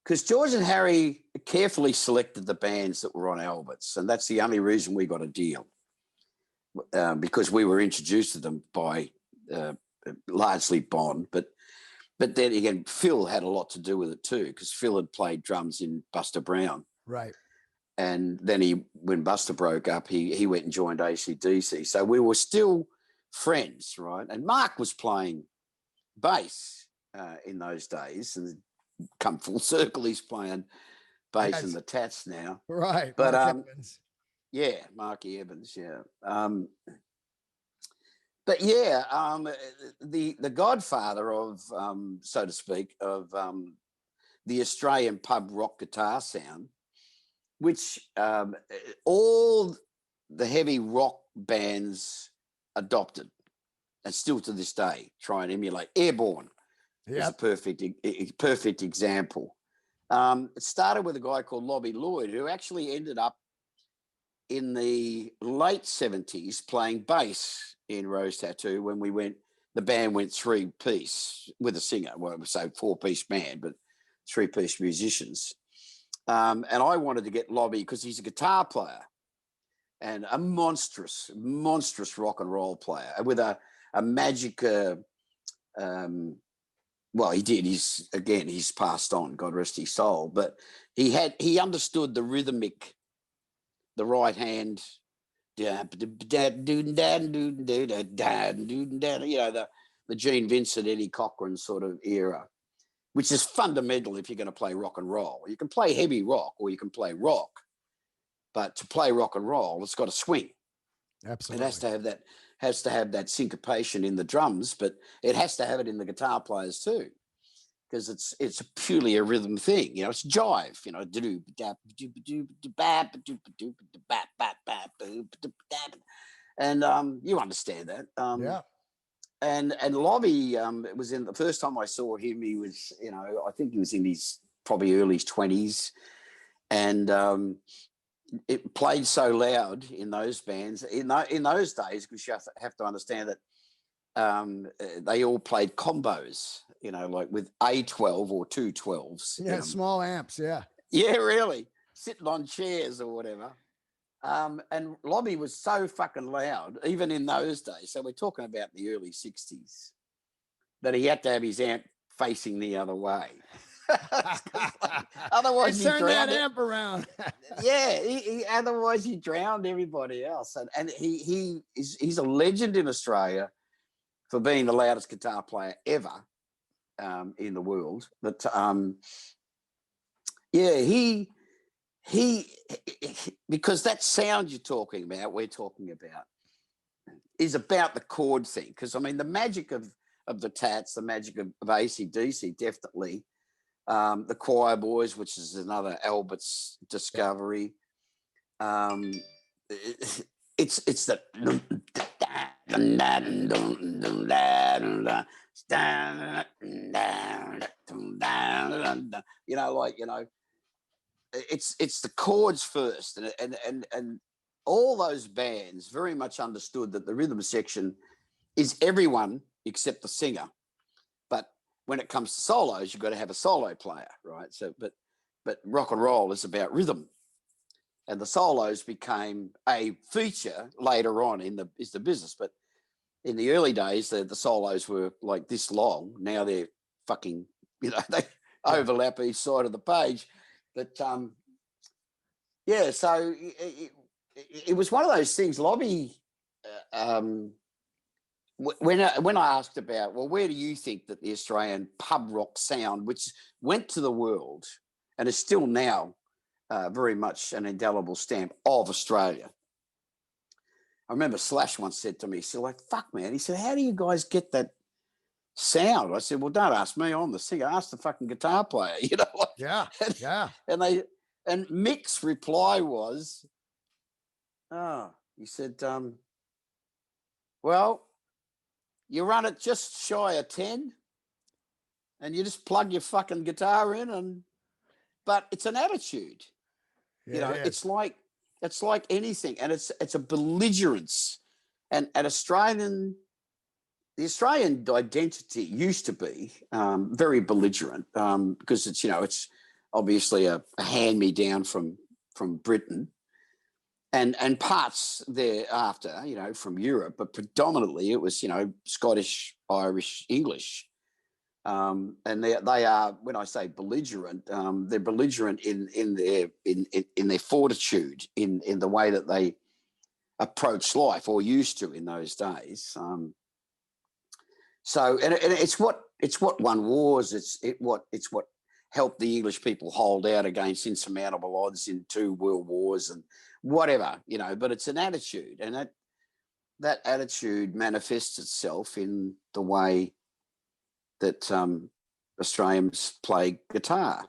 because George and Harry carefully selected the bands that were on Albert's, and that's the only reason we got a deal, because we were introduced to them by largely Bond, but then again, Phil had a lot to do with it too, because Phil had played drums in Buster Brown. Right. And then when Buster broke up, he went and joined AC/DC. So we were still friends, right? And Mark was playing bass in those days, and come full circle, he's playing bass in the Tats now. Right. But Mark Evans. yeah, Marky Evans, yeah. But yeah, the godfather of, so to speak, of the Australian pub rock guitar sound, which all the heavy rock bands adopted, and still to this day try and emulate. Airborne is a perfect example. It started with a guy called Lobby Lloyd, who actually ended up in the late 70s playing bass in Rose Tattoo when the band went 3-piece with a singer. Well, it was a 4-piece band, but 3-piece musicians. And I wanted to get Lobby because he's a guitar player and a monstrous rock and roll player with a magic, well, he did. He's passed on, God rest his soul. But he understood the rhythmic, the right hand, you know, the Gene Vincent, Eddie Cochran sort of era, which is fundamental if you're going to play rock and roll. You can play heavy rock or you can play rock, but to play rock and roll, it's got to swing. Absolutely. It has to have that syncopation in the drums, but it has to have it in the guitar players too, because it's purely a rhythm thing. You know, it's jive. You know, and you understand that. Yeah. And Lobby, it was in the first time I saw him, he was, you know, I think he was in his probably early 20s, and it played so loud in those bands in those days, because you have to understand that they all played combos, you know, like with A12 or 212s. Yeah, small amps, yeah. Yeah, really. Sitting on chairs or whatever. And Lobby was so fucking loud, even in those days. So we're talking about the early 60s, that he had to have his amp facing the other way. Otherwise, he turned that amp around. Yeah, otherwise he drowned everybody else. And he's a legend in Australia for being the loudest guitar player ever in the world. But yeah, he because that sound we're talking about, is about the chord thing. Because I mean, the magic of the Tats, the magic of AC/DC, definitely. The Choir Boys, which is another Albert's discovery. It's the it's the chords first, and all those bands very much understood that the rhythm section is everyone except the singer. But when it comes to solos, you've got to have a solo player, right? So, but rock and roll is about rhythm, and the solos became a feature later on in the business. But in the early days, the solos were like this long. Now they're fucking, you know, they overlap each side of the page. But yeah, so it was one of those things. Lobby. When I asked about, well, where do you think that the Australian pub rock sound, which went to the world and is still now very much an indelible stamp of Australia? I remember Slash once said to me, he said, like, fuck, man. He said, how do you guys get that sound? I said, well, don't ask me. I'm the singer. Ask the fucking guitar player, you know? Like, yeah. And Mick's reply was, he said, well, you run it just shy of 10 and you just plug your fucking guitar in, but it's an attitude. Yeah, you know, it's like anything, and it's a belligerence, and the Australian identity used to be very belligerent, because it's, you know, it's obviously a hand-me-down from Britain, and parts thereafter, from Europe, but predominantly it was, Scottish, Irish, English. And they are, when I say belligerent, they're belligerent in their fortitude, in the way that they approach life, or used to in those days. So, and it's what won wars. It's what helped the English people hold out against insurmountable odds in 2 world wars and whatever, But it's an attitude, and that attitude manifests itself in the way that Australians play guitar.